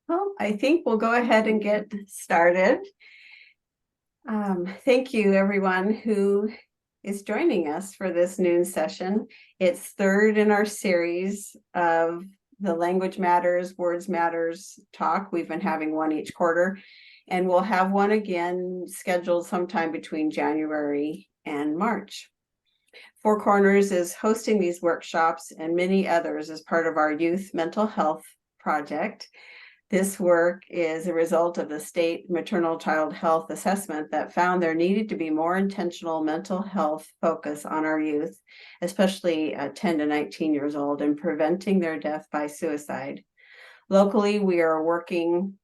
Well, I think we'll go ahead and get started. Thank you, everyone who is joining us for this noon session. It's third in our series of the Language Matters, Words Matters talk. We've been having one each quarter, and we'll have one again scheduled sometime between January and March. Four Corners is hosting these workshops and many others as part of our youth mental health project. This work is a result of the state maternal child health assessment that found there needed to be more intentional mental health focus on our youth, especially 10 to 19 years old, and preventing their death by suicide. Locally, we are working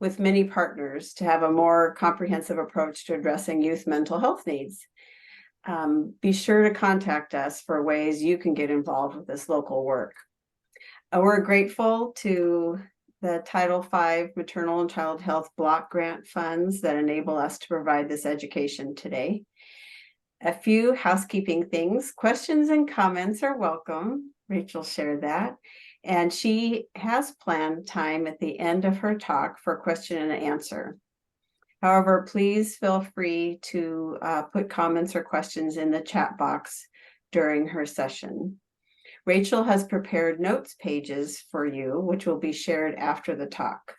with many partners to have a more comprehensive approach to addressing youth mental health needs. Be sure to contact us for ways you can get involved with this local work. We're grateful to the Title V Maternal and Child Health Block Grant funds that enable us to provide this education today. A few housekeeping things. Questions and comments are welcome. Rachel shared that. And she has planned time at the end of her talk for question and answer. However, please feel free to put comments or questions in the chat box during her session. Rachel has prepared notes pages for you, which will be shared after the talk.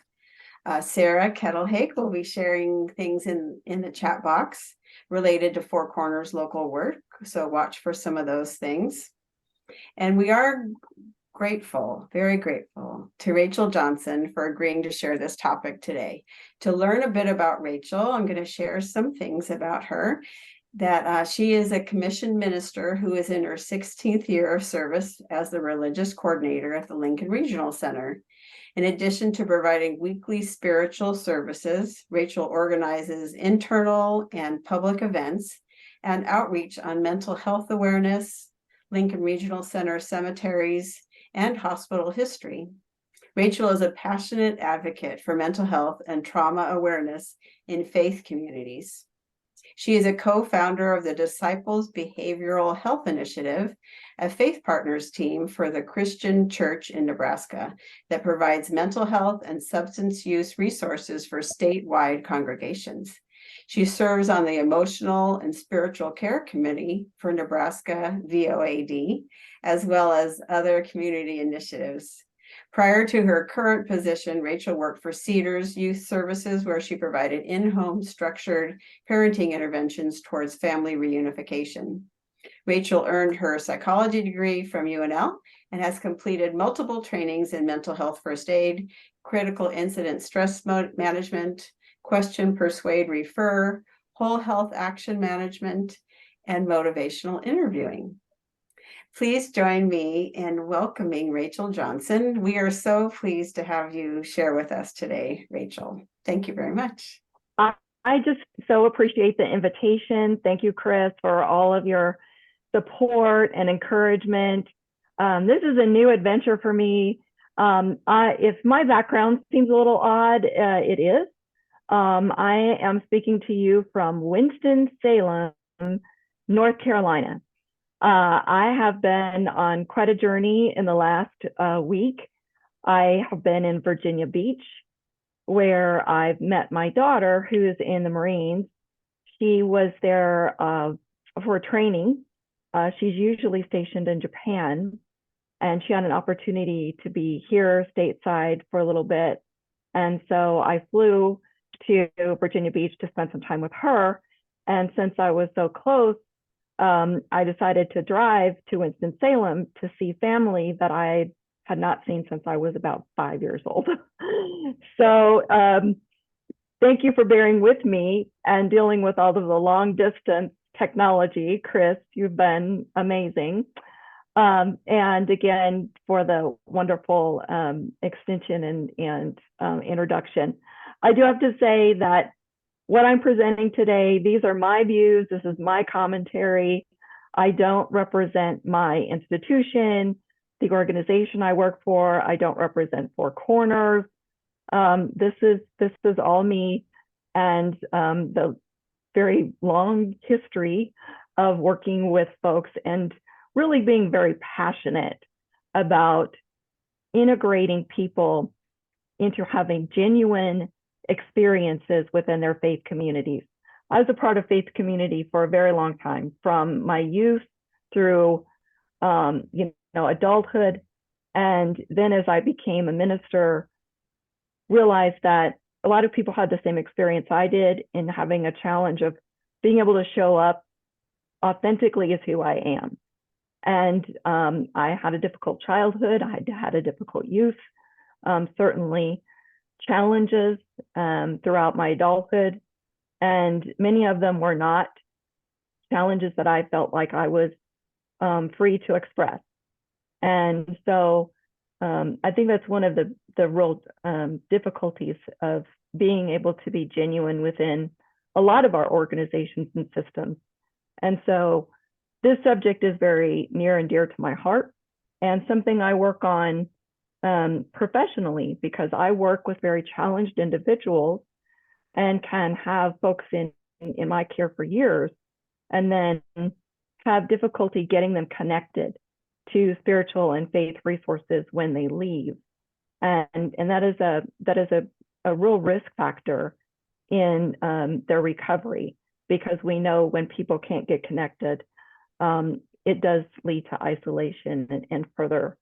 Sarah Kettlehake will be sharing things in the chat box related to Four Corners local work, so watch for some of those things. And we are grateful, very grateful to Rachel Johnson for agreeing to share this topic today. To learn a bit about Rachel, I'm going to share some things about her. That she is a commissioned minister who is in her 16th year of service as the religious coordinator at the Lincoln Regional Center. In addition to providing weekly spiritual services, Rachel organizes internal and public events and outreach on mental health awareness, Lincoln Regional Center cemeteries, and hospital history. Rachel is a passionate advocate for mental health and trauma awareness in faith communities. She is a co-founder of the Disciples Behavioral Health Initiative, a faith partners team for the Christian Church in Nebraska that provides mental health and substance use resources for statewide congregations. She serves on the Emotional and Spiritual Care Committee for Nebraska VOAD, as well as other community initiatives. Prior to her current position, Rachel worked for Cedars Youth Services, where she provided in-home structured parenting interventions towards family reunification. Rachel earned her psychology degree from UNL and has completed multiple trainings in mental health first aid, critical incident stress management, question, persuade, refer, whole health action management, and motivational interviewing. Please join me in welcoming Rachel Johnson. We are so pleased to have you share with us today, Rachel. Thank you very much. I just so appreciate the invitation. Thank you, Chris, for all of your support and encouragement. This is a new adventure for me. If my background seems a little odd, it is. I am speaking to you from Winston-Salem, North Carolina. I have been on quite a journey in the last week. I have been in Virginia Beach, where I've met my daughter, who is in the Marines. She was there for training. She's usually stationed in Japan, and she had an opportunity to be here stateside for a little bit. And so I flew to Virginia Beach to spend some time with her. And since I was so close, I decided to drive to Winston-Salem to see family that I had not seen since I was about 5 years old. So thank you for bearing with me and dealing with all of the long distance technology. Chris, you've been amazing. And again, for the wonderful extension and introduction. I do have to say that what I'm presenting today, these are my views. This is my commentary. I don't represent my institution the organization I work for. I don't represent Four Corners. This is all me, and the very long history of working with folks and really being very passionate about integrating people into having genuine experiences within their faith communities. I was a part of faith community for a very long time, from my youth through adulthood, and then as I became a minister, realized that a lot of people had the same experience I did in having a challenge of being able to show up authentically as who I am. And I had a difficult childhood. I had a difficult youth, certainly challenges throughout my adulthood. And many of them were not challenges that I felt like I was free to express. And so I think that's one of the real difficulties of being able to be genuine within a lot of our organizations and systems. And so this subject is very near and dear to my heart, and something I work on professionally, because I work with very challenged individuals and can have folks in my care for years and then have difficulty getting them connected to spiritual and faith resources when they leave. And that is a real risk factor in their recovery, because we know when people can't get connected, it does lead to isolation and further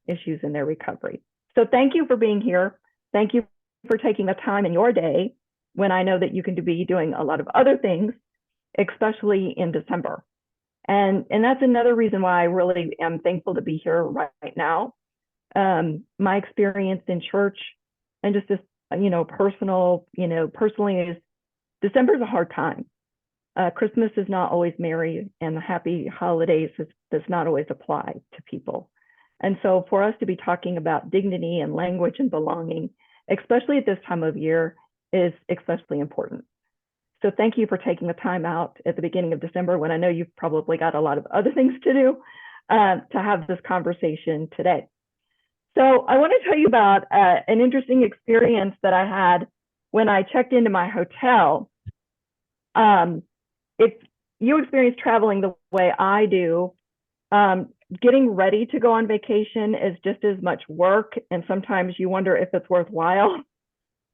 issues in their recovery. So thank you for being here. Thank you for taking the time in your day when I know that you can be doing a lot of other things, especially in December. And that's another reason why I really am thankful to be here right now. My experience in church and just this, personally is December is a hard time. Christmas is not always merry, and the happy holidays does not always apply to people. And so for us to be talking about dignity and language and belonging, especially at this time of year, is especially important. So thank you for taking the time out at the beginning of December, when I know you've probably got a lot of other things to do, to have this conversation today. So I want to tell you about an interesting experience that I had when I checked into my hotel. If you experience traveling the way I do, getting ready to go on vacation is just as much work, and sometimes you wonder if it's worthwhile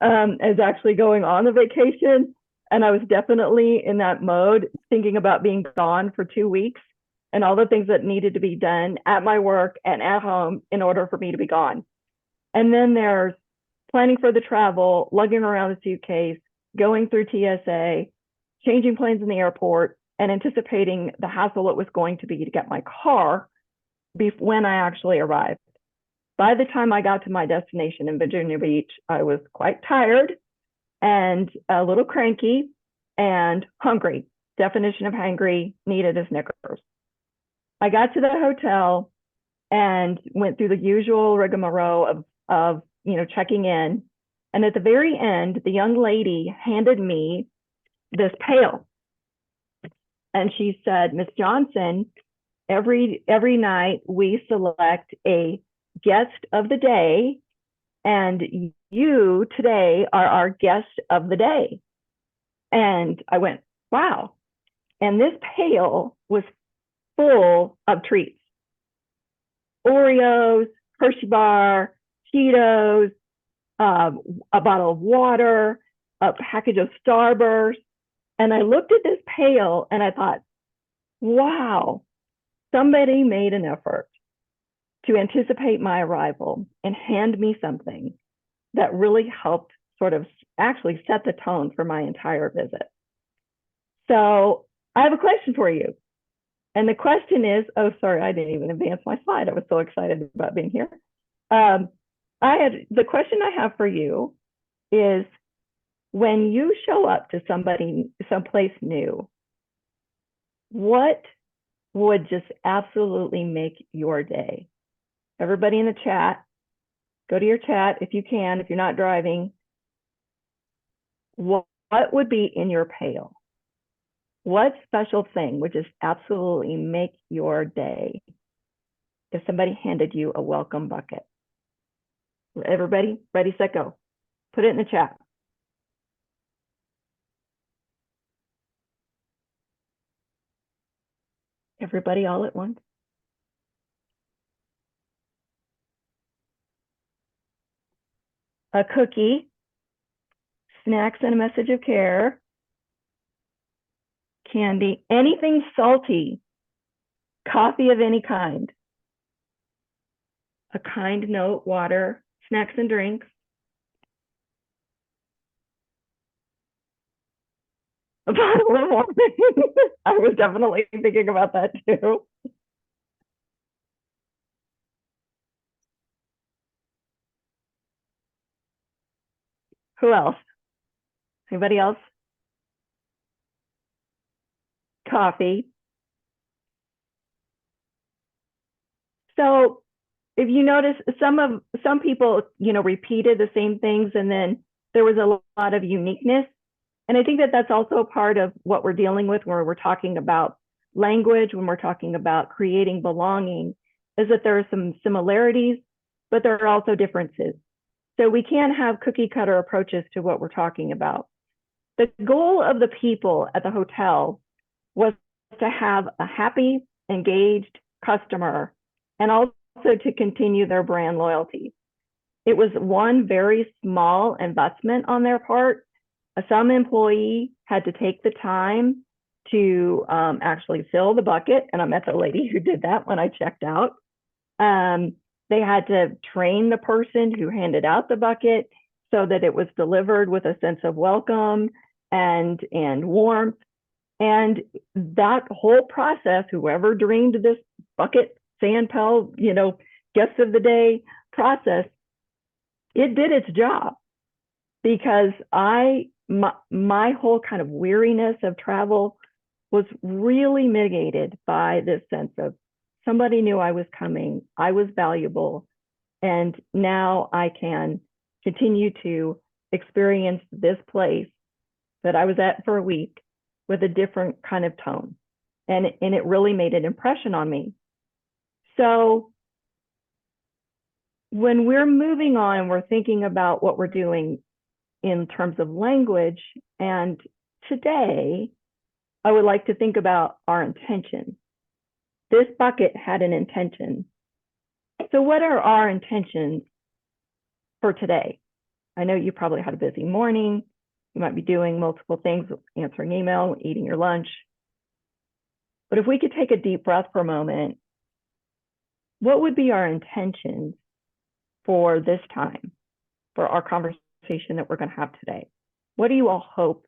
as actually going on the vacation. And I was definitely in that mode, thinking about being gone for 2 weeks and all the things that needed to be done at my work and at home in order for me to be gone. And then there's planning for the travel, lugging around a suitcase, going through TSA, changing planes in the airport, and anticipating the hassle it was going to be to get my car when I actually arrived. By the time I got to my destination in Virginia Beach, I was quite tired and a little cranky and hungry. Definition of hangry, needed a Snickers. I got to the hotel and went through the usual rigmarole of checking in. And at the very end, the young lady handed me this pail. And she said, "Miss Johnson, every night we select a guest of the day, and you today are our guest of the day." And I went, wow. And this pail was full of treats: Oreos, Hershey bar, Cheetos, a bottle of water, a package of Starburst. And I looked at this pail and I thought, wow, somebody made an effort to anticipate my arrival and hand me something that really helped sort of actually set the tone for my entire visit. So I have a question for you. And the question is, oh, sorry, I didn't even advance my slide. I was so excited about being here. The question I have for you is, when you show up to somebody, someplace new, what would just absolutely make your day? Everybody in the chat, go to your chat if you can, if you're not driving. What would be in your pail? What special thing would just absolutely make your day? if somebody handed you a welcome bucket? Everybody, ready, set, go. Put it in the chat. Everybody all at once. A cookie, snacks and a message of care, candy, anything salty, coffee of any kind, a kind note, water, snacks and drinks, a bottle of wine. I was definitely thinking about that too. Who else? Anybody else? Coffee. So if you notice, some people, repeated the same things, and then there was a lot of uniqueness. And I think that that's also a part of what we're dealing with when we're talking about language, when we're talking about creating belonging, is that there are some similarities, but there are also differences. So we can't have cookie cutter approaches to what we're talking about. The goal of the people at the hotel was to have a happy, engaged customer, and also to continue their brand loyalty. It was one very small investment on their part. Some employee had to take the time to actually fill the bucket, and I met the lady who did that when I checked out. They had to train the person who handed out the bucket so that it was delivered with a sense of welcome and warmth. And that whole process, whoever dreamed this bucket, sand pell, guest of the day process, it did its job, because my whole kind of weariness of travel was really mitigated by this sense of somebody knew I was coming, I was valuable, and now I can continue to experience this place that I was at for a week with a different kind of tone. And it really made an impression on me. So when we're moving on and we're thinking about what we're doing in terms of language, and today I would like to think about our intention. This bucket had an intention. So what are our intentions for today? I know you probably had a busy morning. You might be doing multiple things, answering email, eating your lunch. But if we could take a deep breath for a moment, what would be our intentions for this time, for our conversation that we're going to have today? What do you all hope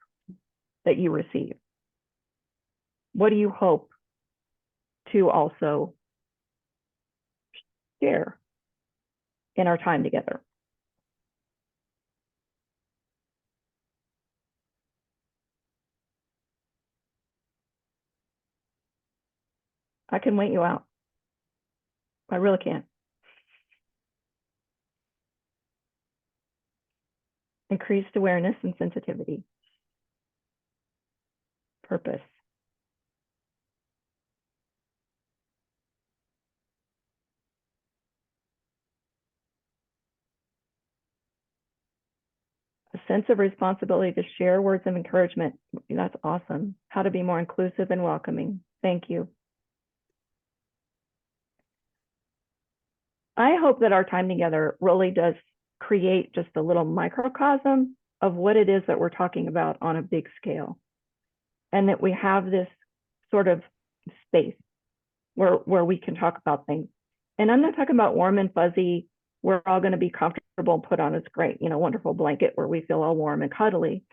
that you receive? What do you hope to also share in our time together? I can wait you out. I really can't. Increased awareness and sensitivity. Purpose. A sense of responsibility to share words of encouragement. That's awesome. How to be more inclusive and welcoming. Thank you. I hope that our time together really does create just a little microcosm of what it is that we're talking about on a big scale. And that we have this sort of space where we can talk about things. And I'm not talking about warm and fuzzy, we're all going to be comfortable and put on this great, wonderful blanket where we feel all warm and cuddly.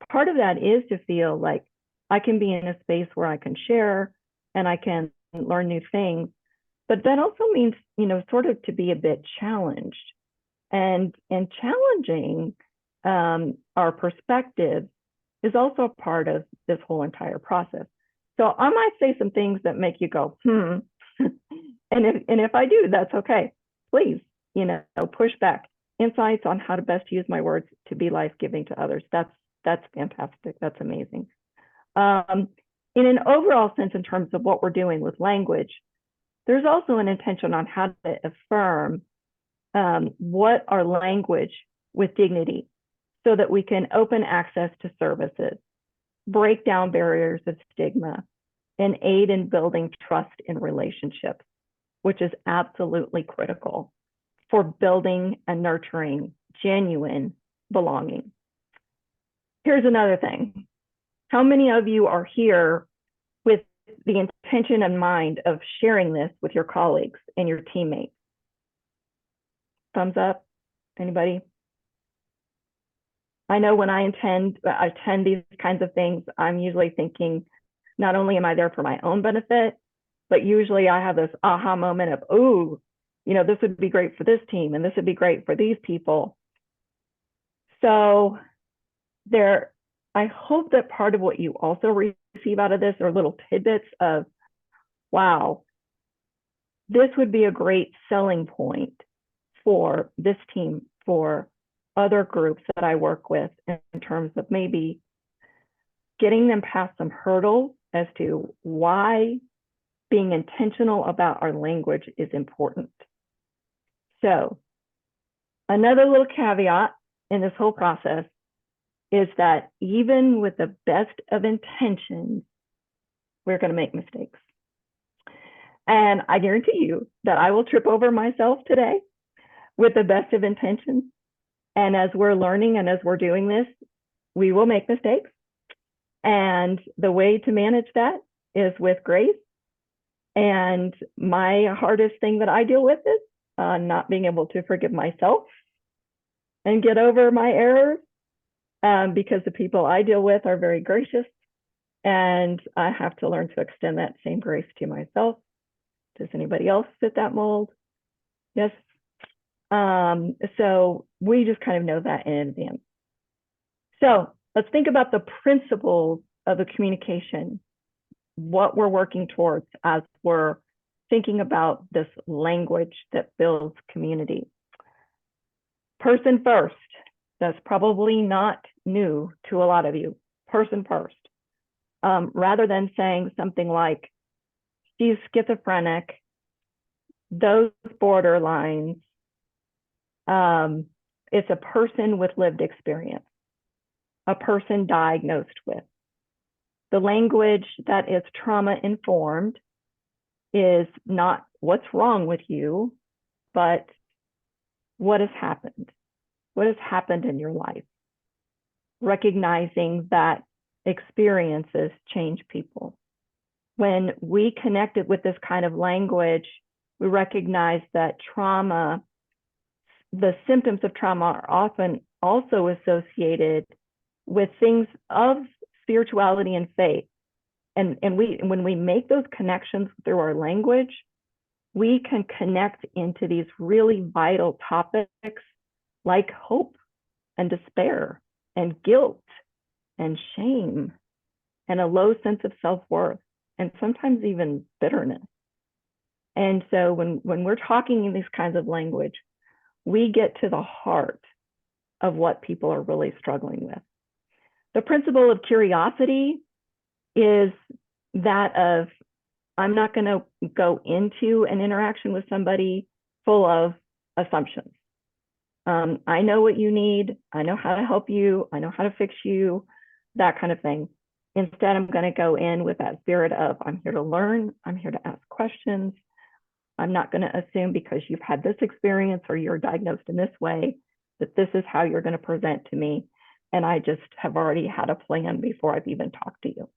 Part of that is to feel like I can be in a space where I can share and I can learn new things. But that also means, sort of to be a bit challenged and challenging our perspective is also a part of this whole entire process. So I might say some things that make you go, and if I do, that's okay. Please, push back. Insights on how to best use my words to be life-giving to others. That's fantastic. That's amazing. In an overall sense, in terms of what we're doing with language, there's also an intention on how to affirm what our language with dignity so that we can open access to services, break down barriers of stigma, and aid in building trust in relationships, which is absolutely critical for building and nurturing genuine belonging. Here's another thing. How many of you are here with the intention in mind of sharing this with your colleagues and your teammates? Thumbs up, anybody? I know when I attend these kinds of things, I'm usually thinking, not only am I there for my own benefit, but usually I have this aha moment of, oh, this would be great for this team and this would be great for these people. So I hope that part of what you also receive out of this are little tidbits of, wow, this would be a great selling point for this team, for other groups that I work with in terms of maybe getting them past some hurdles as to why being intentional about our language is important. So another little caveat in this whole process is that even with the best of intentions, we're going to make mistakes. And I guarantee you that I will trip over myself today with the best of intentions. And as we're learning and as we're doing this, we will make mistakes. And the way to manage that is with grace. And my hardest thing that I deal with is not being able to forgive myself and get over my errors, because the people I deal with are very gracious. And I have to learn to extend that same grace to myself. Does anybody else fit that mold? Yes. So we just kind of know that in advance. So let's think about the principles of the communication, what we're working towards as we're thinking about this language that builds community. Person first, that's probably not new to a lot of you. Person first, rather than saying something like, she's schizophrenic, those borderlines, it's a person with lived experience, a person diagnosed with. The language that is trauma informed is not what's wrong with you, but what has happened. What has happened in your life? Recognizing that experiences change people. When we connected with this kind of language, we recognize that trauma, the symptoms of trauma are often also associated with things of spirituality and faith. And when we make those connections through our language, we can connect into these really vital topics like hope and despair and guilt and shame and a low sense of self-worth and sometimes even bitterness. And so when we're talking in these kinds of language, we get to the heart of what people are really struggling with. The principle of curiosity is that of, I'm not going to go into an interaction with somebody full of assumptions. I know what you need. I know how to help you. I know how to fix you, that kind of thing. Instead, I'm going to go in with that spirit of, I'm here to learn. I'm here to ask questions. I'm not going to assume because you've had this experience or you're diagnosed in this way that this is how you're going to present to me. And I just have already had a plan before I've even talked to you.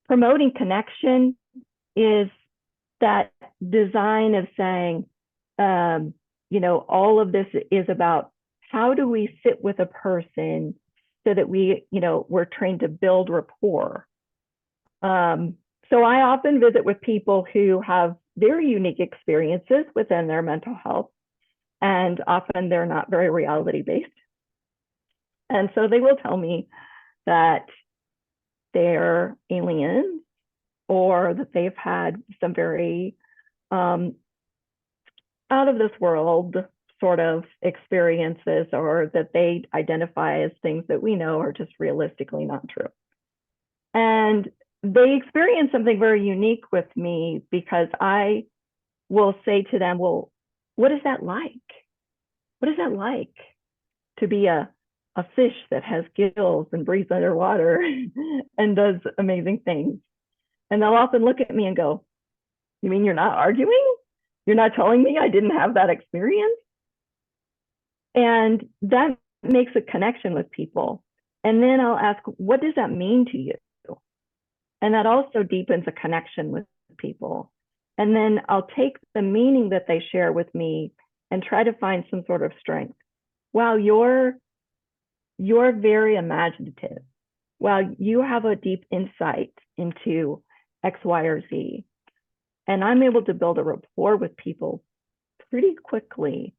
Promoting connection is that design of saying, all of this is about how do we sit with a person so that we're trained to build rapport. So I often visit with people who have very unique experiences within their mental health, and often they're not very reality-based. And so they will tell me that they're aliens or that they've had some very out of this world sort of experiences, or that they identify as things that we know are just realistically not true. And they experience something very unique with me because I will say to them, well, what is that like? What is that like to be a fish that has gills and breathes underwater and does amazing things? And they'll often look at me and go, you mean you're not arguing? You're not telling me I didn't have that experience? And that makes a connection with people. And then I'll ask, what does that mean to you? And that also deepens a connection with people. And then I'll take the meaning that they share with me and try to find some sort of strength. Wow, you're very imaginative. Wow, you have a deep insight into X, Y, or Z. And I'm able to build a rapport with people pretty quickly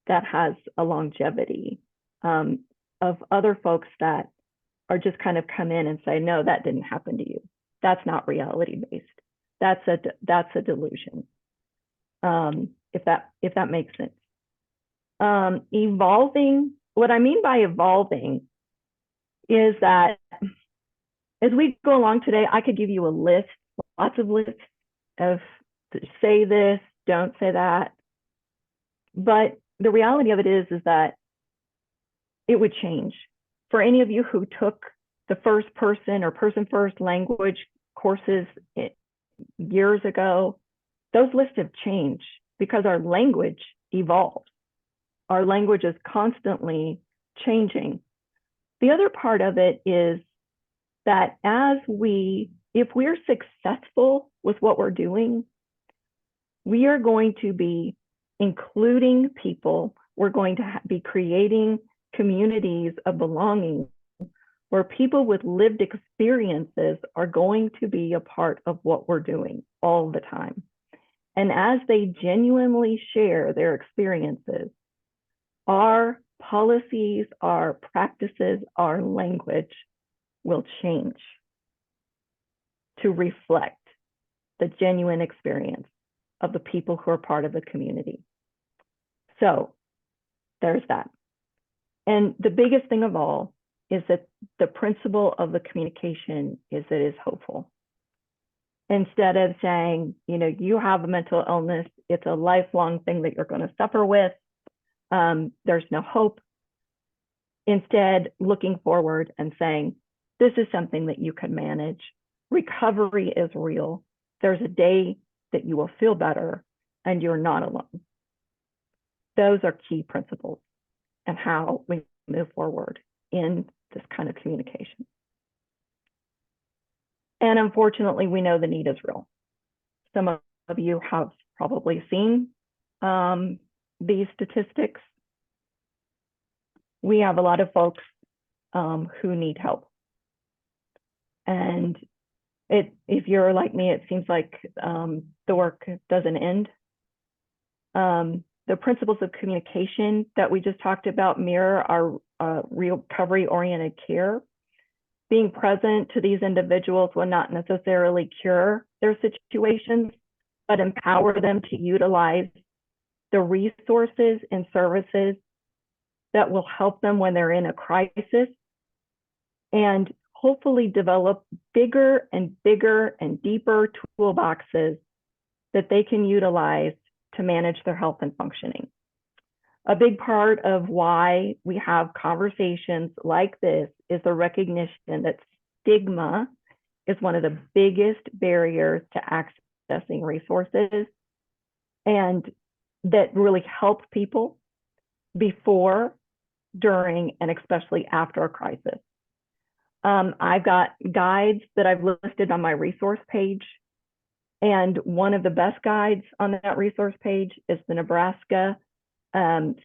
that has a longevity of other folks that are just kind of come in and say, no, that didn't happen to you. That's not reality based. That's a delusion. If that makes sense. Evolving, what I mean by evolving is that as we go along today, I could give you a list, lots of lists of say this, don't say that. But the reality of it is that it would change. For any of you who took the first person or person first language courses years ago, those lists have changed because our language evolves. Our language is constantly changing. The other part of it is that if we're successful with what we're doing, we are going to be including people. We're going to be creating communities of belonging where people with lived experiences are going to be a part of what we're doing all the time. And as they genuinely share their experiences, our policies, our practices, our language will change to reflect the genuine experience of the people who are part of the community. So there's that. And the biggest thing of all is that the principle of the communication is that it is hopeful. Instead of saying, you have a mental illness, it's a lifelong thing that you're going to suffer with, there's no hope. Instead, looking forward and saying, this is something that you can manage. Recovery is real. There's a day that you will feel better and you're not alone. Those are key principles and how we move forward in this kind of communication. And unfortunately, we know the need is real. Some of you have probably seen these statistics. We have a lot of folks who need help. And if you're like me, it seems like the work doesn't end. The principles of communication that we just talked about mirror our recovery-oriented care. Being present to these individuals will not necessarily cure their situations, but empower them to utilize the resources and services that will help them when they're in a crisis, and hopefully develop bigger and deeper toolboxes that they can utilize to manage their health and functioning. A big part of why we have conversations like this is the recognition that stigma is one of the biggest barriers to accessing resources, and that really helps people before, during, and especially after a crisis. I've got guides that I've listed on my resource page. And one of the best guides on that resource page is the Nebraska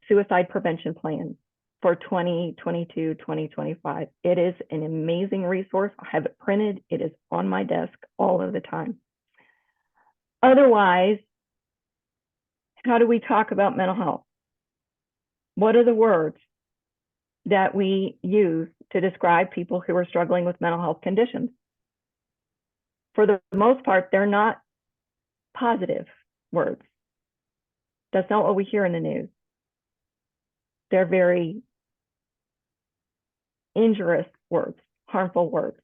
Suicide Prevention Plan for 2022-2025. It is an amazing resource. I have it printed. It is on my desk all of the time. Otherwise, how do we talk about mental health? What are the words that we use to describe people who are struggling with mental health conditions? For the most part, they're not positive words. That's not what we hear in the news. They're very injurious words, harmful words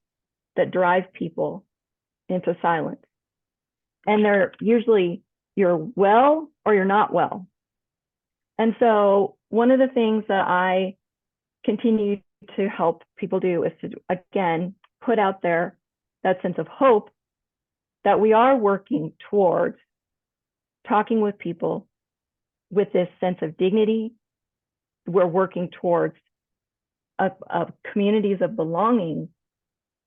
that drive people into silence. And they're usually, you're well or you're not well. And so one of the things that I continue to help people do is to, again, put out there that sense of hope that we are working towards talking with people with this sense of dignity. We're working towards a communities of belonging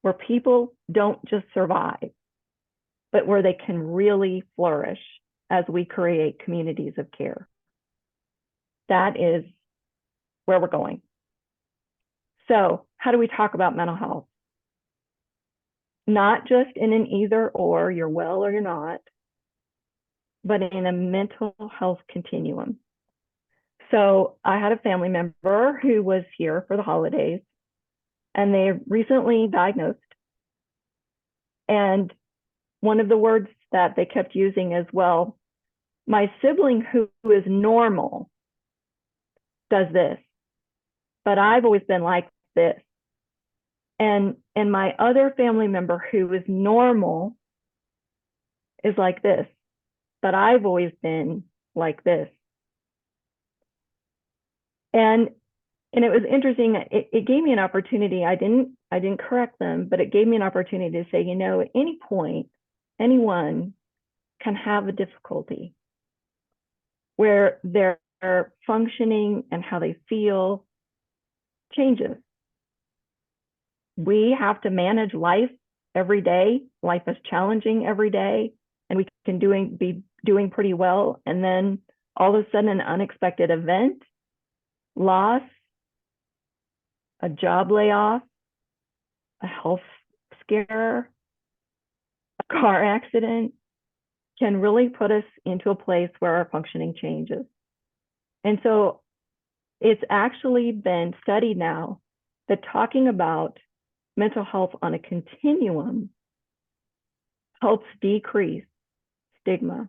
where people don't just survive, but where they can really flourish as we create communities of care. That is where we're going. So how do we talk about mental health? Not just in an either or, you're well or you're not, but in a mental health continuum. So I had a family member who was here for the holidays, and they recently diagnosed. And one of the words that they kept using is, well, my sibling who is normal does this, but I've always been like this. And my other family member who is normal is like this, but I've always been like this. And it was interesting. It gave me an opportunity. I didn't correct them, but it gave me an opportunity to say, you know, at any point, anyone can have a difficulty where their functioning and how they feel changes. We have to manage life every day. Life is challenging every day, and we can be doing pretty well. And then all of a sudden, an unexpected event, loss, a job layoff, a health scare, a car accident can really put us into a place where our functioning changes. And so it's actually been studied now that talking about mental health on a continuum helps decrease stigma,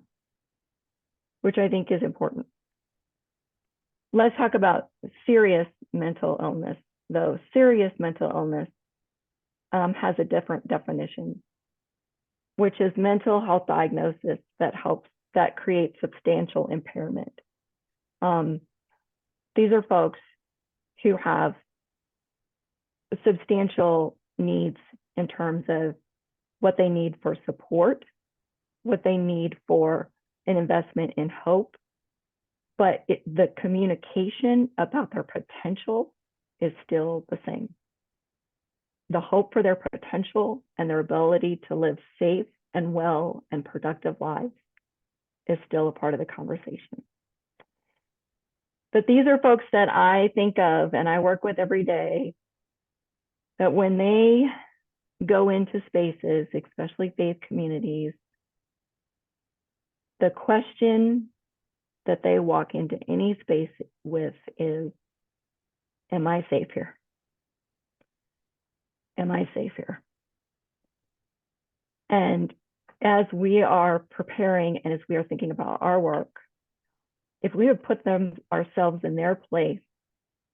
which I think is important. Let's talk about serious mental illness, though. Serious mental illness has a different definition, which is mental health diagnosis that creates substantial impairment. These are folks who have substantial needs in terms of what they need for support, what they need for an investment in hope, but the communication about their potential is still the same. The hope for their potential and their ability to live safe and well and productive lives is still a part of the conversation. But these are folks that I think of and I work with every day, that when they go into spaces, especially faith communities, the question that they walk into any space with is, am I safe here? Am I safe here? And as we are preparing and as we are thinking about our work, if we would put ourselves in their place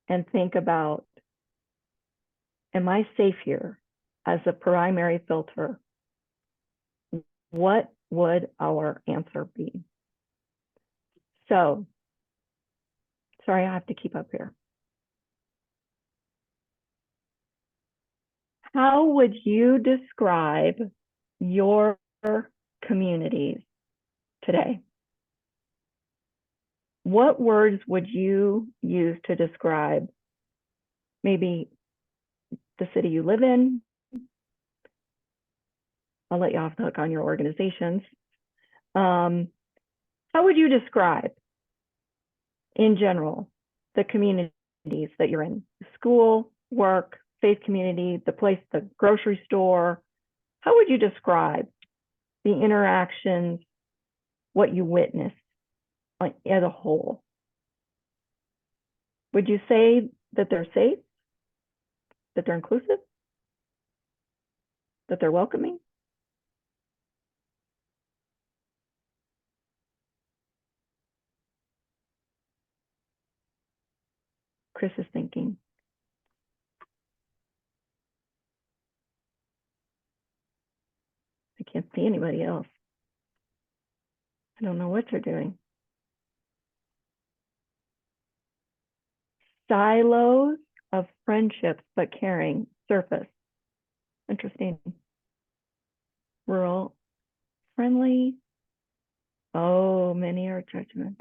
and think about, am I safe here as a primary filter, what would our answer be? So, sorry, I have to keep up here. How would you describe your communities today? What words would you use to describe maybe the city you live in? I'll let you off the hook on your organizations. How would you describe, in general, the communities that you're in? School, work, faith community, the grocery store. How would you describe the interactions, what you witness as a whole? Would you say that they're safe, that they're inclusive, that they're welcoming? Chris is thinking. I see anybody else. I don't know what they're doing. Silos of friendships, but caring, surface. Interesting. Rural, friendly. Oh, many are judgmental.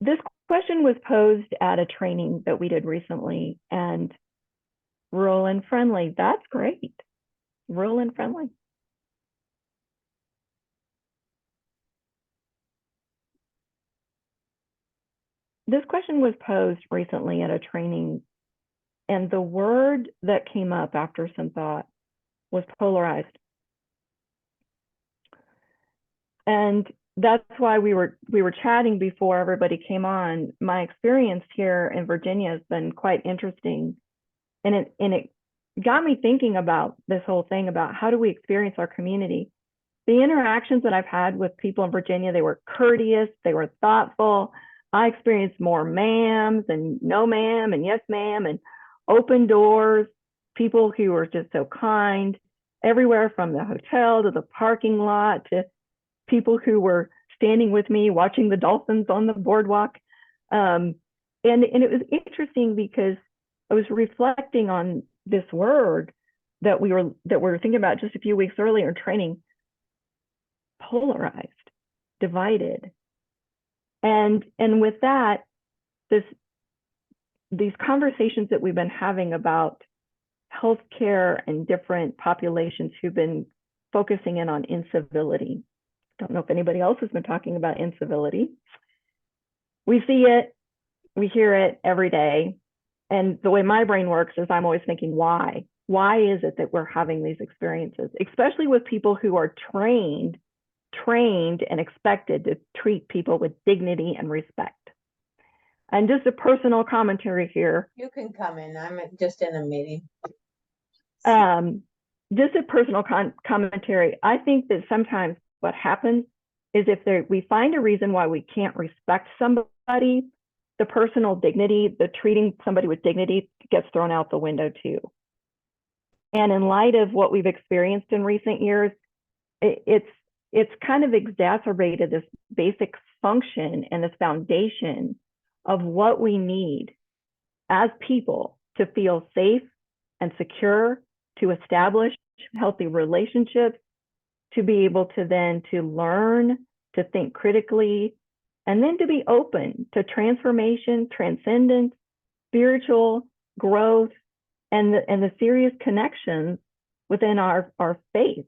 This question was posed at a training that we did recently, and rural and friendly, that's great. Rural and friendly. This question was posed recently at a training, and the word that came up after some thought was polarized. And that's why we were chatting before everybody came on. My experience here in Virginia has been quite interesting, and it got me thinking about this whole thing about how do we experience our community. The interactions that I've had with people in Virginia, they were courteous, they were thoughtful. I experienced more ma'ams and no ma'am and yes ma'am and open doors, people who were just so kind, everywhere from the hotel to the parking lot to people who were standing with me watching the dolphins on the boardwalk. And it was interesting because I was reflecting on this word that we were thinking about just a few weeks earlier in training: polarized, divided. And with that, these conversations that we've been having about healthcare and different populations who've been focusing in on incivility. Don't know if anybody else has been talking about incivility. We see it, we hear it every day. And the way my brain works is I'm always thinking, why? Why is it that we're having these experiences, especially with people who are trained and expected to treat people with dignity and respect? And just a personal commentary here. You can come in. I'm just in a meeting. Just a personal commentary. I think that sometimes what happens is if we find a reason why we can't respect somebody, the personal dignity, the treating somebody with dignity gets thrown out the window too. And in light of what we've experienced in recent years, it's kind of exacerbated this basic function and this foundation of what we need as people to feel safe and secure, to establish healthy relationships, to be able to then to learn, to think critically, and then to be open to transformation, transcendence, spiritual growth, and the serious connections within our faith.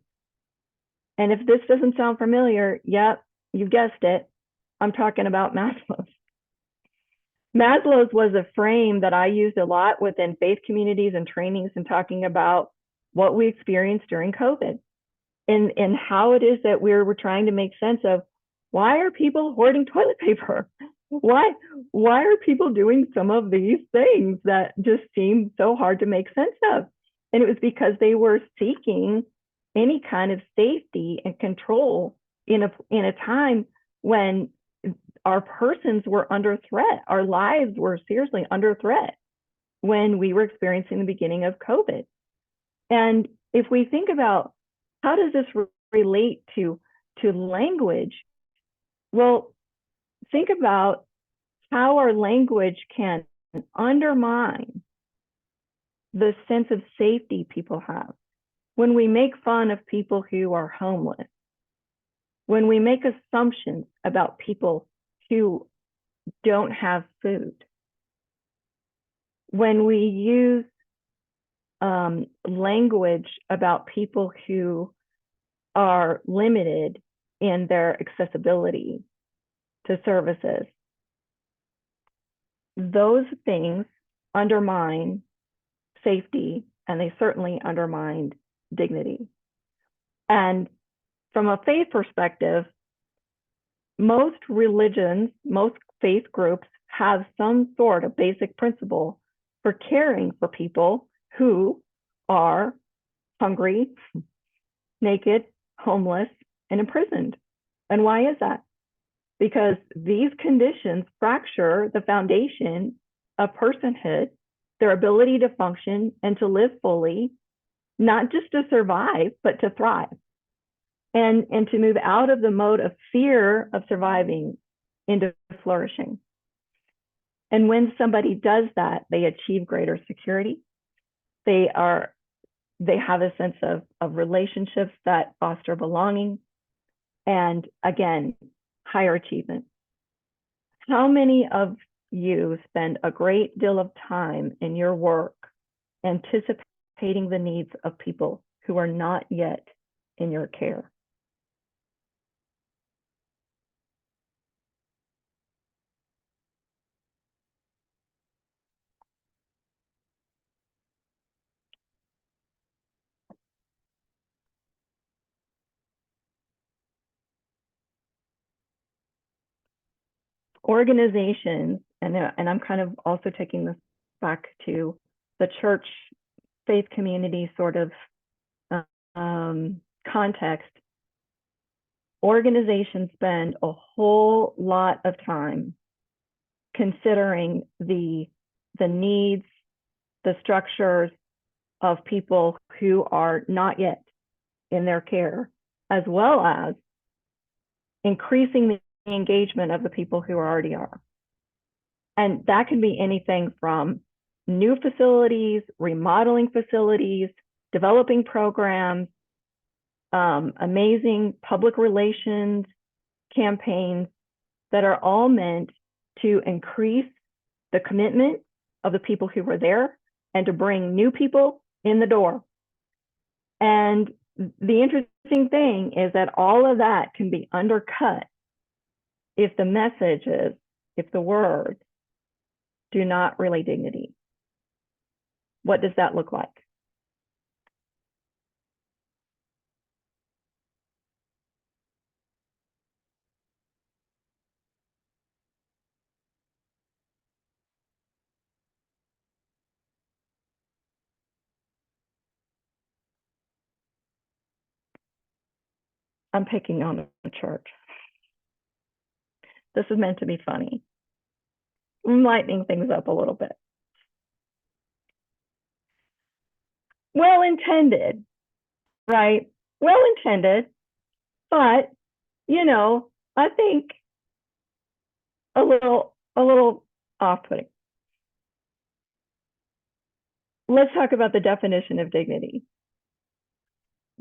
And if this doesn't sound familiar, yep, you guessed it, I'm talking about Maslow's. Maslow's was a frame that I used a lot within faith communities and trainings and talking about what we experienced during COVID and how it is that we're trying to make sense of why are people hoarding toilet paper? Why are people doing some of these things that just seem so hard to make sense of? And it was because they were seeking any kind of safety and control in a time when our persons were under threat. Our lives were seriously under threat when we were experiencing the beginning of COVID. And if we think about how does this relate to language, well, think about how our language can undermine the sense of safety people have. When we make fun of people who are homeless, when we make assumptions about people who don't have food, when we use language about people who are limited in their accessibility to services, those things undermine safety, and they certainly undermine dignity. And from a faith perspective, most religions, most faith groups have some sort of basic principle for caring for people who are hungry, naked, homeless, and imprisoned. And why is that? Because these conditions fracture the foundation of personhood, their ability to function and to live fully, not just to survive, but to thrive. And to move out of the mode of fear of surviving into flourishing. And when somebody does that, they achieve greater security. They have a sense of relationships that foster belonging, and again, higher achievement. How many of you spend a great deal of time in your work anticipating the needs of people who are not yet in your care? Organizations, and I'm kind of also taking this back to the church faith community sort of context. Organizations spend a whole lot of time considering the needs, the structures of people who are not yet in their care, as well as increasing the engagement of the people who already are. And that can be anything from new facilities, remodeling facilities, developing programs, amazing public relations campaigns that are all meant to increase the commitment of the people who were there and to bring new people in the door. And the interesting thing is that all of that can be undercut if the messages, if the words do not relay dignity. What does that look like? I'm picking on a church. This is meant to be funny. I'm lightening things up a little bit. Well-intended, right? Well-intended, but, you know, I think a little off-putting. Let's talk about the definition of dignity.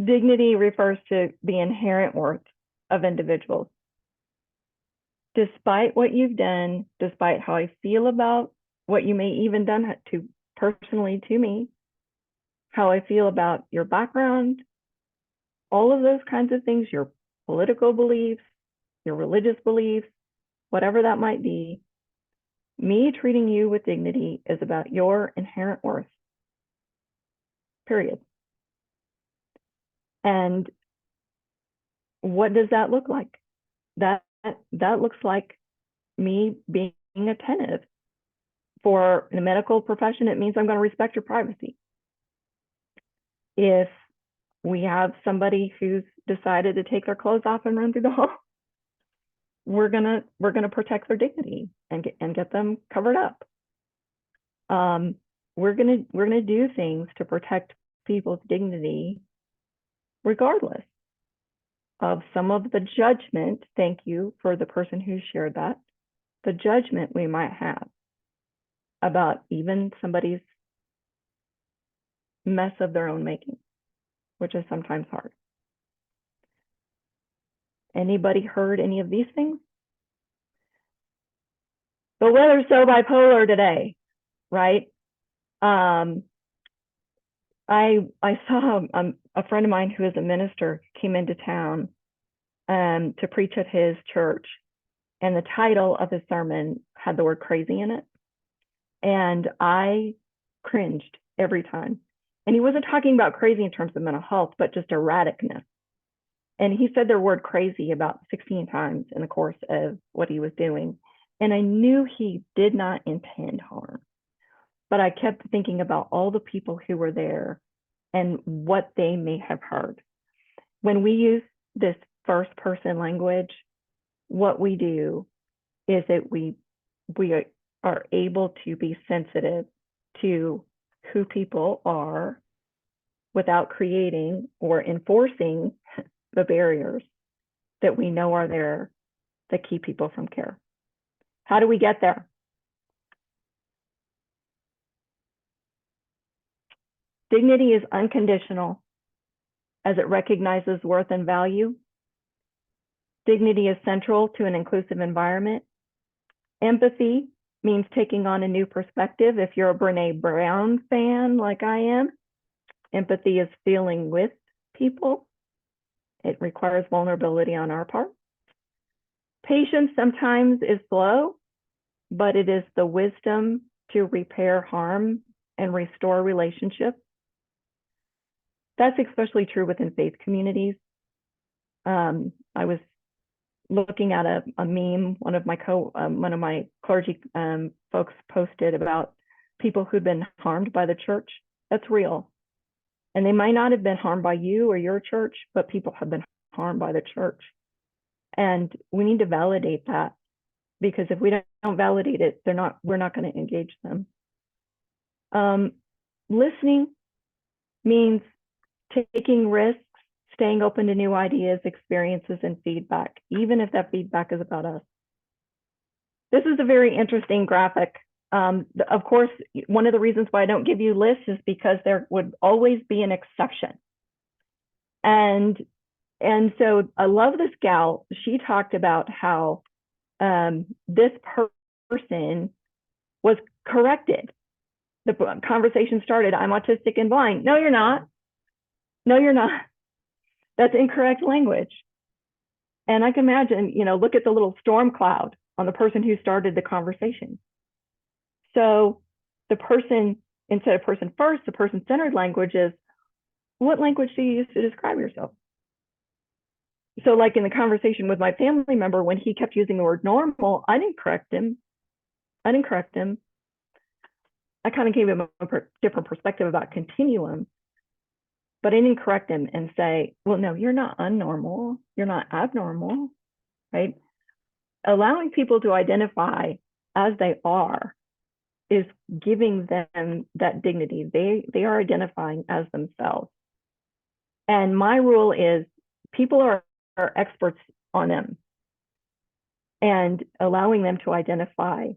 Dignity refers to the inherent worth of individuals. Despite what you've done, despite how I feel about what you may even done to personally to me, how I feel about your background, all of those kinds of things, your political beliefs, your religious beliefs, whatever that might be, me treating you with dignity is about your inherent worth, period. And what does that look like? That looks like me being attentive. For the medical profession, it means I'm going to respect your privacy. If we have somebody who's decided to take their clothes off and run through the hall, we're gonna protect their dignity and get them covered up. We're gonna do things to protect people's dignity, regardless of some of the judgment. Thank you for the person who shared that. The judgment we might have about even somebody's mess of their own making, which is sometimes hard. Anybody heard any of these things? The weather's so bipolar today, right? I saw a friend of mine who is a minister came into town to preach at his church, and the title of his sermon had the word crazy in it. And I cringed every time. And he wasn't talking about crazy in terms of mental health, but just erraticness. And he said the word crazy about 16 times in the course of what he was doing. And I knew he did not intend harm. But I kept thinking about all the people who were there and what they may have heard. When we use this first person language, what we do is that we are able to be sensitive to who people are without creating or enforcing the barriers that we know are there that keep people from care. How do we get there? Dignity is unconditional as it recognizes worth and value. Dignity is central to an inclusive environment. Empathy means taking on a new perspective. If you're a Brene Brown fan like I am, empathy is feeling with people. It requires vulnerability on our part. Patience sometimes is slow, but it is the wisdom to repair harm and restore relationships. That's especially true within faith communities. I was looking at a meme one of my clergy folks posted about people who'd been harmed by the church. That's real. And they might not have been harmed by you or your church, but people have been harmed by the church. And we need to validate that, because if we don't validate it, we're not going to engage them. Listening means taking risks, staying open to new ideas, experiences, and feedback, even if that feedback is about us. This is a very interesting graphic. Of course, one of the reasons why I don't give you lists is because there would always be an exception. And so I love this gal. She talked about how this person was corrected. The conversation started, I'm autistic and blind. No, you're not. No, you're not. That's incorrect language. And I can imagine, look at the little storm cloud on the person who started the conversation. So the person, instead of person first, the person-centered language is, what language do you use to describe yourself? So like in the conversation with my family member, when he kept using the word normal, I didn't correct him. I kind of gave him a different perspective about continuum, but I didn't correct him and say, well, no, you're not unnormal. You're not abnormal, right? Allowing people to identify as they are is giving them that dignity. They are identifying as themselves. And my rule is people are experts on them, and allowing them to identify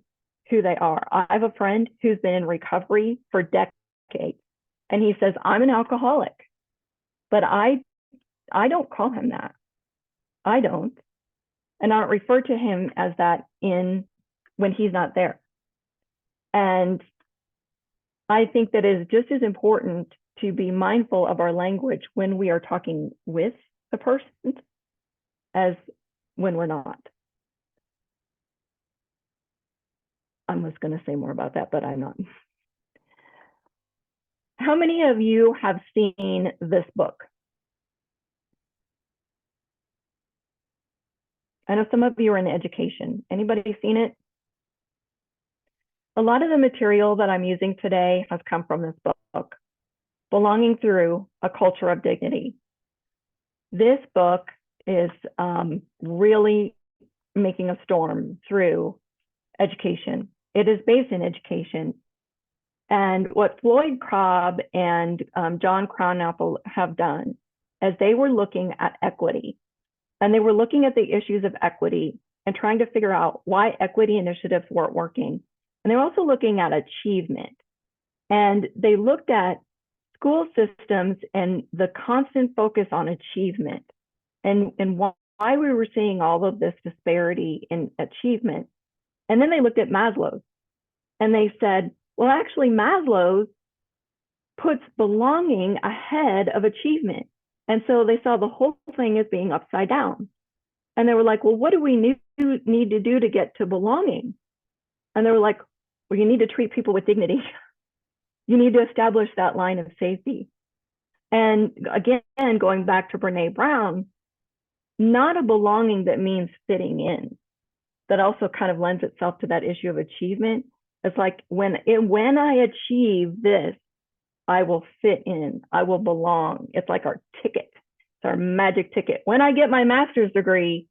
who they are. I have a friend who's been in recovery for decades, and he says, I'm an alcoholic, but I don't call him that. I don't. And I don't refer to him as that when he's not there. And I think that it is just as important to be mindful of our language when we are talking with the person as when we're not. I was going to say more about that, but I'm not. How many of you have seen this book? I know some of you are in education. Anybody seen it? A lot of the material that I'm using today has come from this book, Belonging Through a Culture of Dignity. This book is really making a storm through education. It is based in education. And what Floyd Cobb and John Crownapple have done is they were looking at equity, and they were looking at the issues of equity and trying to figure out why equity initiatives weren't working. And they were also looking at achievement. And they looked at school systems and the constant focus on achievement and why we were seeing all of this disparity in achievement. And then they looked at Maslow's, and they said, well, actually, Maslow's puts belonging ahead of achievement. And so they saw the whole thing as being upside down. And they were like, well, what do we need to do to get to belonging? And they were like, well, you need to treat people with dignity. You need to establish that line of safety. And again, going back to Brene Brown, not a belonging that means fitting in. That also kind of lends itself to that issue of achievement. It's like when I achieve this, I will fit in, I will belong. It's like our ticket. It's our magic ticket. When I get my master's degree,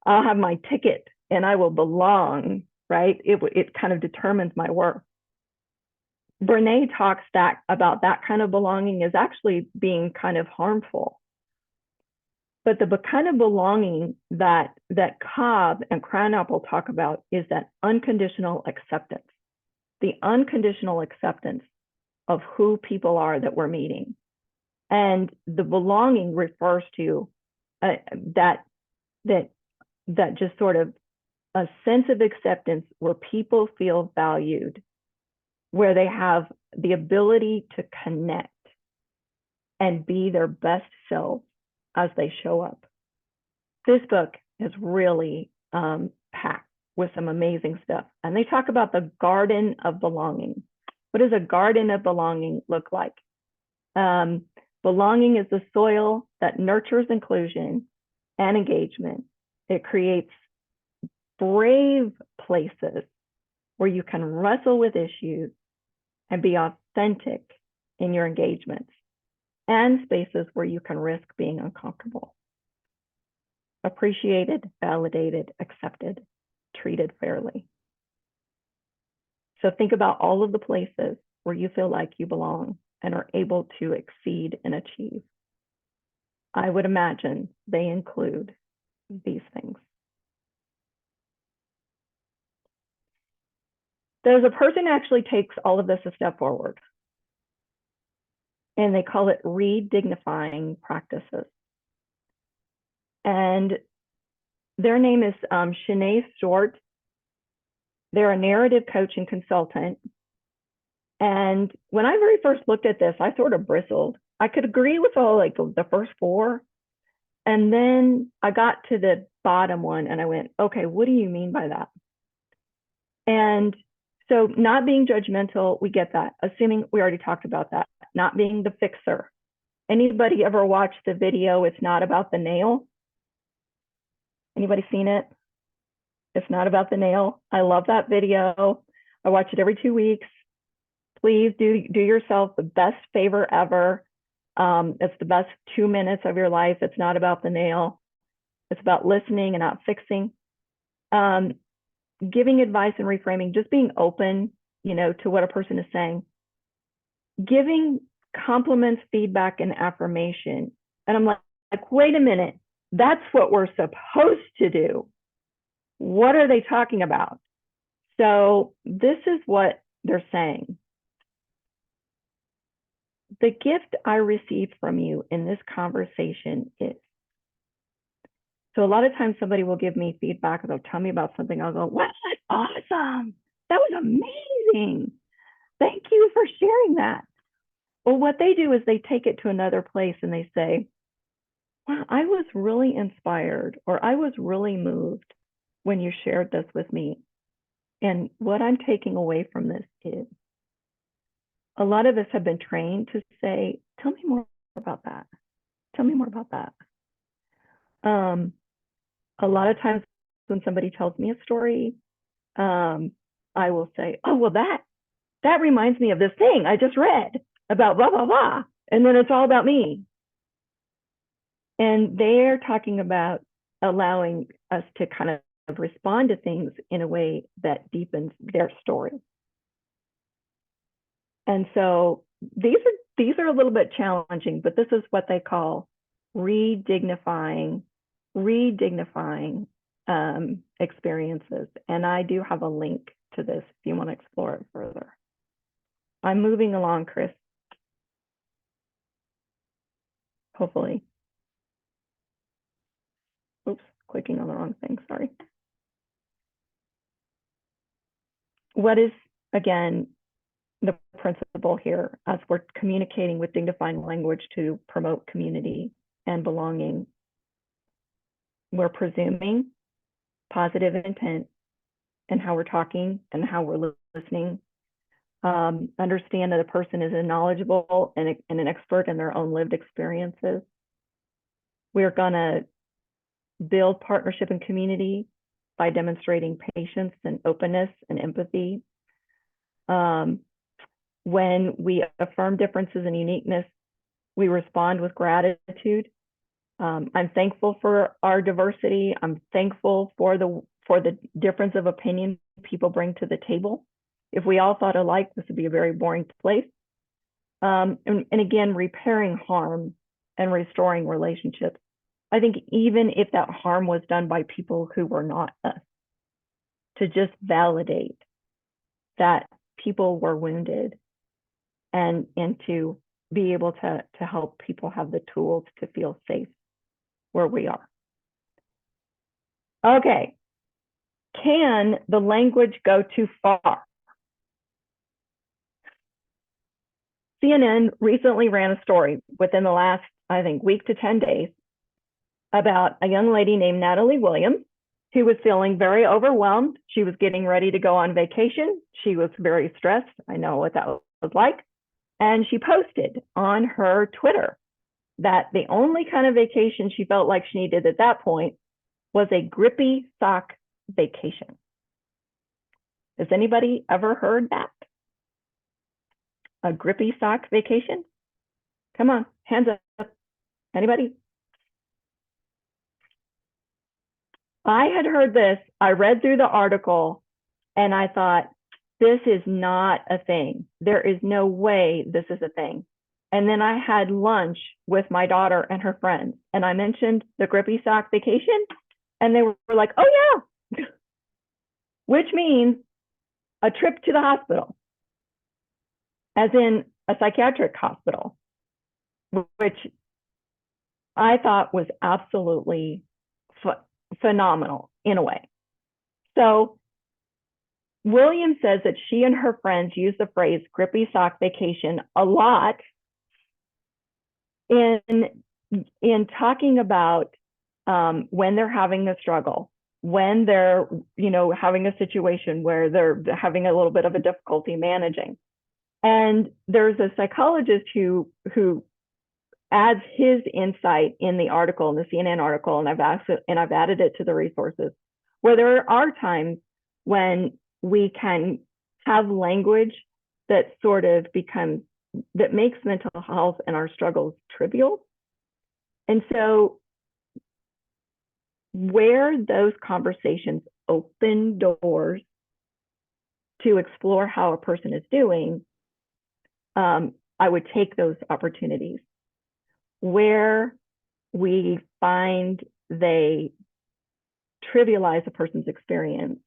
I'll have my ticket and I will belong right? It kind of determines my worth. Brene talks about that kind of belonging is actually being kind of harmful. But the kind of belonging that Cobb and Cranapple talk about is that unconditional acceptance, the unconditional acceptance of who people are that we're meeting. And the belonging refers to that just sort of a sense of acceptance where people feel valued, where they have the ability to connect and be their best selves as they show up. This book is really packed with some amazing stuff. And they talk about the garden of belonging. What does a garden of belonging look like? Belonging is the soil that nurtures inclusion and engagement. It creates brave places where you can wrestle with issues and be authentic in your engagements, and spaces where you can risk being uncomfortable. Appreciated, validated, accepted, treated fairly. So think about all of the places where you feel like you belong and are able to exceed and achieve. I would imagine they include these things. There's a person who actually takes all of this a step forward, and they call it redignifying practices. And their name is Shanae Short. They're a narrative coach and consultant. And when I very first looked at this, I sort of bristled. I could agree with all like the first four. And then I got to the bottom one and I went, okay, what do you mean by that? And so not being judgmental, we get that. Assuming we already talked about that. Not being the fixer. Anybody ever watched the video, It's Not About the Nail? Anybody seen it? It's Not About the Nail. I love that video. I watch it every 2 weeks. Please do yourself the best favor ever. It's the best 2 minutes of your life. It's not about the nail. It's about listening and not fixing. Giving advice and reframing, just being open, to what a person is saying. Giving compliments, feedback, and affirmation. And I'm like, wait a minute, that's what we're supposed to do. What are they talking about? So this is what they're saying. The gift I received from you in this conversation is, so a lot of times somebody will give me feedback, or they'll tell me about something. I'll go, wow, that's awesome. That was amazing. Thank you for sharing that. Well, what they do is they take it to another place and they say, wow, I was really inspired, or I was really moved when you shared this with me. And what I'm taking away from this is, a lot of us have been trained to say, tell me more about that. Tell me more about that. A lot of times when somebody tells me a story, I will say, oh, well, that reminds me of this thing I just read about blah, blah, blah. And then it's all about me. And they're talking about allowing us to kind of respond to things in a way that deepens their story. And so these are a little bit challenging, but this is what they call redignifying experiences. And I do have a link to this if you want to explore it further. I'm moving along, Chris. Hopefully. Oops, clicking on the wrong thing, sorry. What is, again, the principle here as we're communicating with dignifying language to promote community and belonging? We're presuming positive intent in how we're talking and how we're listening. Understand that a person is knowledgeable and an expert in their own lived experiences. We're gonna build partnership and community by demonstrating patience and openness and empathy. When we affirm differences and uniqueness, we respond with gratitude. I'm thankful for our diversity. I'm thankful for the difference of opinion people bring to the table. If we all thought alike, this would be a very boring place. And again, repairing harm and restoring relationships. I think even if that harm was done by people who were not us, to just validate that people were wounded and to be able to help people have the tools to feel safe where we are. Okay, can the language go too far? CNN recently ran a story within the last, I think, week to 10 days about a young lady named Natalie Williams who was feeling very overwhelmed. She was getting ready to go on vacation. She was very stressed. I know what that was like. And she posted on her Twitter that the only kind of vacation she felt like she needed at that point was a grippy sock vacation. Has anybody ever heard that? A grippy sock vacation? Come on, hands up. Anybody? I had heard this. I read through the article and I thought, this is not a thing. There is no way this is a thing. And then I had lunch with my daughter and her friends, and I mentioned the grippy sock vacation, and they were like, oh yeah, which means a trip to the hospital, as in a psychiatric hospital, which I thought was absolutely phenomenal in a way. So Williams says that she and her friends use the phrase grippy sock vacation a lot in talking about when they're having a struggle, when they're, having a situation where they're having a little bit of a difficulty managing. And there's a psychologist who adds his insight in the article, in the CNN article, and I've added it to the resources, where there are times when we can have language that sort of that makes mental health and our struggles trivial. And so where those conversations open doors to explore how a person is doing, I would take those opportunities. Where we find they trivialize a person's experience,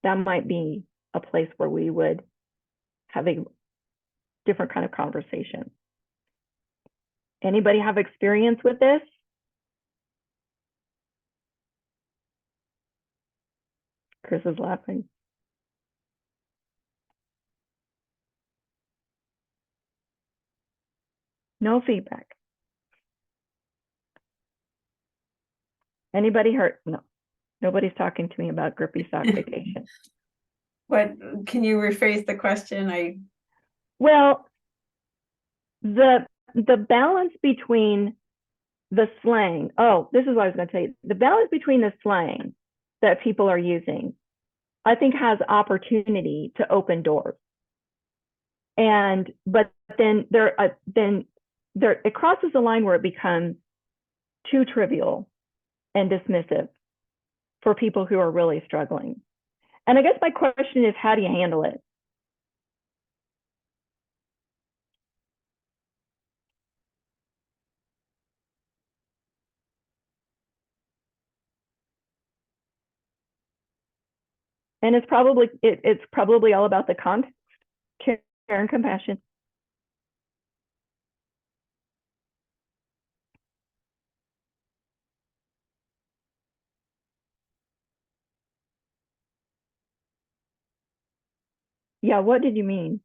that might be a place where we would have a different kind of conversation. Anybody have experience with this? Chris is laughing. No feedback. Anybody heard? No, nobody's talking to me about grippy sock vacation. What, can you rephrase the question? Well, the balance between the slang, this is what I was going to tell you. The balance between the slang that people are using, I think, has opportunity to open doors. But then it crosses the line where it becomes too trivial and dismissive for people who are really struggling. And I guess my question is, how do you handle it? And it's probably all about the context, care and compassion. Yeah, what did you mean?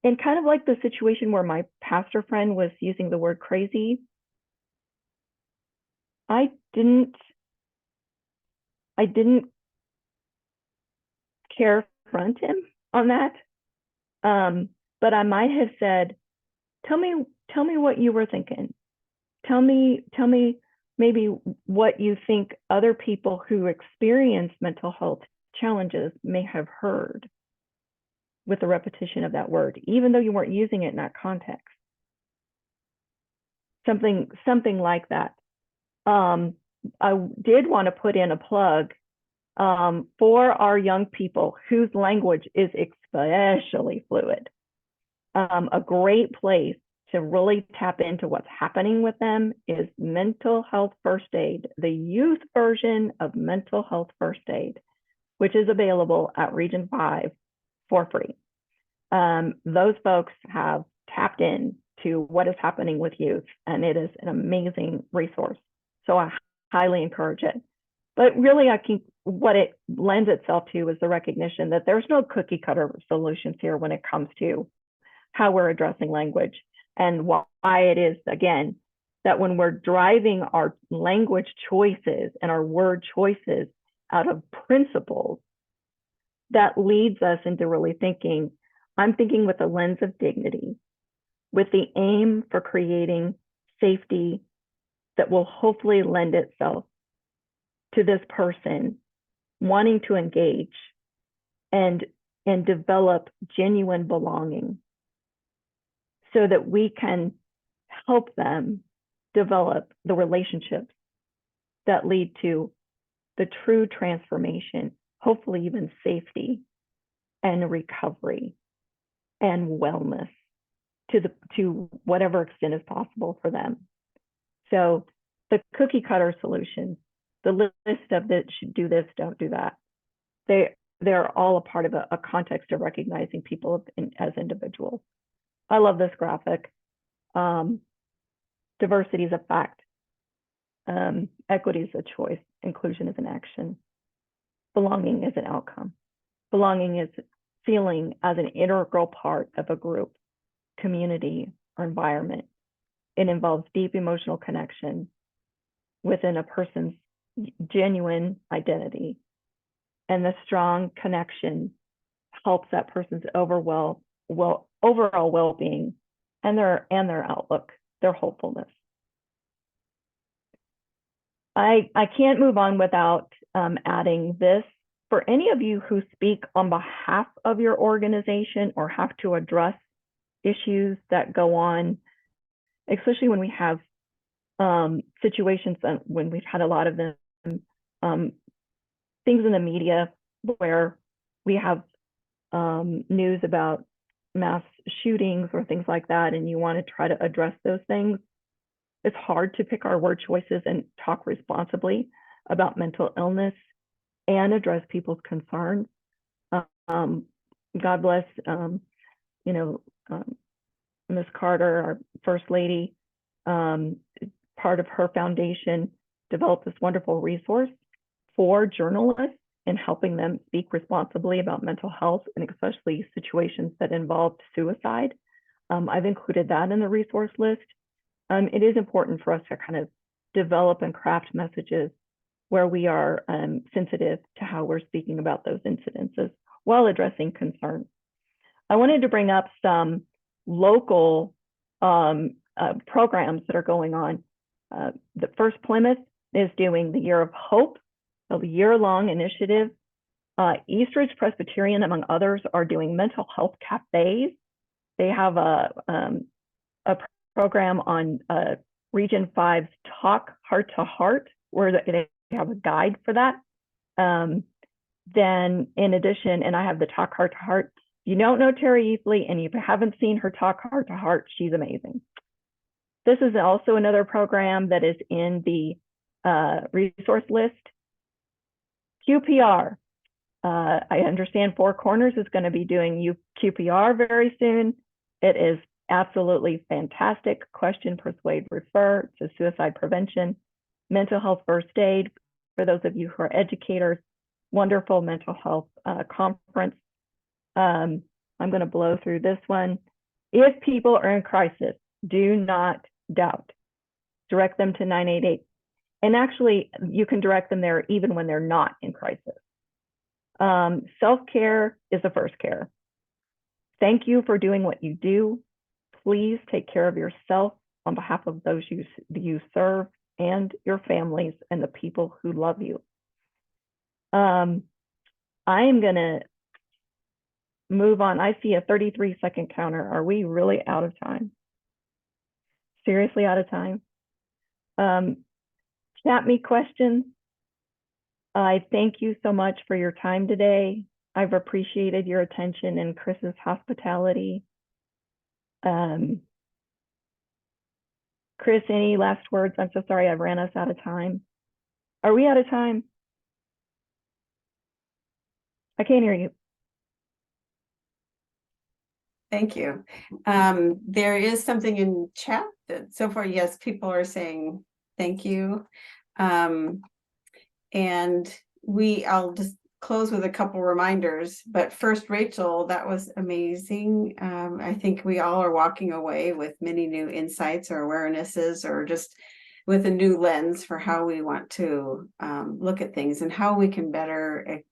And kind of like the situation where my pastor friend was using the word crazy, I didn't care to confront him on that. But I might have said, tell me what you were thinking. Tell me maybe what you think other people who experience mental health challenges may have heard with the repetition of that word, even though you weren't using it in that context. Something like that. I did want to put in a plug for our young people whose language is especially fluid. A great place to really tap into what's happening with them is Mental Health First Aid, the youth version of Mental Health First Aid, which is available at Region 5 for free. Those folks have tapped in to what is happening with youth, and it is an amazing resource. So I highly encourage it. But really, I think what it lends itself to is the recognition that there's no cookie cutter solutions here when it comes to how we're addressing language, and why it is, again, that when we're driving our language choices and our word choices out of principles, that leads us into really thinking, I'm thinking with a lens of dignity, with the aim for creating safety that will hopefully lend itself to this person wanting to engage and develop genuine belonging, so that we can help them develop the relationships that lead to the true transformation, hopefully even safety and recovery and wellness to whatever extent is possible for them. So the cookie cutter solutions, the list of that should do this, don't do that, they're all a part of a context of recognizing people as individuals. I love this graphic. Diversity is a fact. Equity is a choice. Inclusion is an action. Belonging is an outcome. Belonging is feeling as an integral part of a group, community, or environment. It involves deep emotional connection within a person's genuine identity. And the strong connection helps that person's overall well-being and their outlook, their hopefulness. I can't move on without adding this. For any of you who speak on behalf of your organization or have to address issues that go on, especially when we have situations when we've had a lot of them, things in the media where we have news about mass shootings or things like that, and you want to try to address those things, it's hard to pick our word choices and talk responsibly about mental illness and address people's concerns. God bless, Ms. Carter, our First Lady, part of her foundation developed this wonderful resource for journalists in helping them speak responsibly about mental health, and especially situations that involved suicide. I've included that in the resource list. It is important for us to kind of develop and craft messages where we are sensitive to how we're speaking about those incidences while addressing concerns. I wanted to bring up some local programs that are going on. The First Plymouth is doing the Year of Hope, a year-long initiative. Eastridge Presbyterian, among others, are doing mental health cafes. They have a program on Region 5's Talk Heart to Heart, where they have a guide for that. Then in addition, and I have the Talk Heart to Heart. If you don't know Terry Easley and you haven't seen her Talk Heart to Heart, she's amazing. This is also another program that is in the resource list. QPR. I understand Four Corners is going to be doing QPR very soon. It is absolutely fantastic. Question, persuade, refer to suicide prevention. Mental health first aid, for those of you who are educators. Wonderful mental health conference. I'm going to blow through this one. If people are in crisis, do not doubt. Direct them to 988. And actually, you can direct them there even when they're not in crisis. Self-care is the first care. Thank you for doing what you do. Please take care of yourself on behalf of those you serve and your families and the people who love you. I am going to move on. I see a 33-second counter. Are we really out of time? Seriously out of time? chat me questions. I thank you so much for your time today. I've appreciated your attention and Chris's hospitality. Chris, any last words? I'm so sorry I ran us out of time. Are we out of time? I can't hear you. Thank you. There is something in chat that so far, yes, people are saying thank you. And I'll just close with a couple reminders. But first, Rachel, that was amazing. I think we all are walking away with many new insights or awarenesses, or just with a new lens for how we want to look at things and how we can better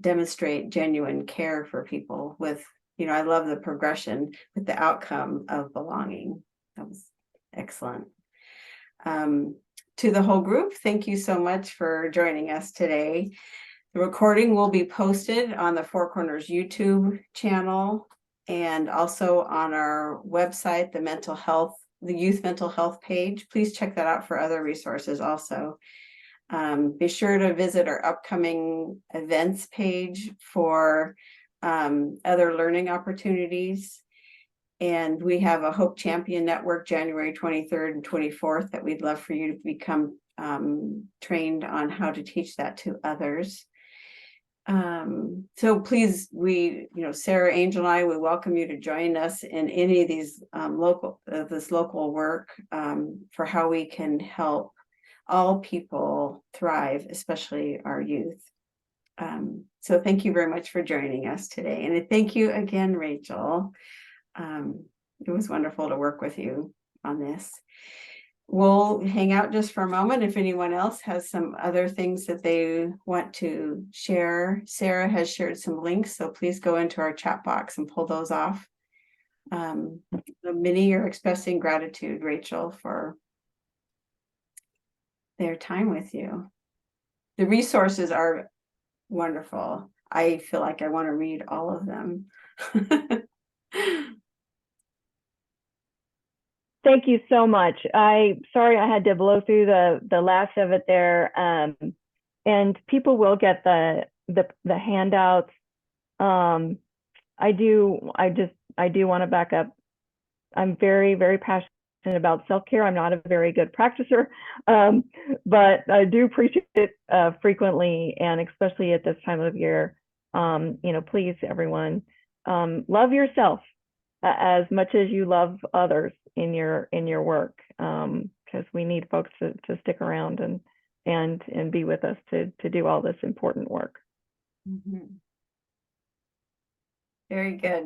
demonstrate genuine care for people with, I love the progression with the outcome of belonging. That was excellent. To the whole group, thank you so much for joining us today. The recording will be posted on the Four Corners YouTube channel and also on our website, the Youth Mental Health page. Please check that out for other resources also. Be sure to visit our upcoming events page for other learning opportunities. And we have a Hope Champion Network January 23rd and 24th that we'd love for you to become trained on how to teach that to others. So please, Sarah, Angel, and I, we welcome you to join us in any of these this local work for how we can help all people thrive, especially our youth. So thank you very much for joining us today. And thank you again, Rachel. It was wonderful to work with you on this. We'll hang out just for a moment if anyone else has some other things that they want to share. Sarah has shared some links, so please go into our chat box and pull those off. Many are expressing gratitude, Rachel, for their time with you. The resources are wonderful. I feel like I want to read all of them. Thank you so much. Sorry I had to blow through the last of it there. And people will get the handouts. I do want to back up. I'm very, very passionate about self-care. I'm not a very good practicer, but I do appreciate it frequently, and especially at this time of year. Please, everyone, love yourself as much as you love others in your work, because we need folks to stick around and be with us to do all this important work. Very good.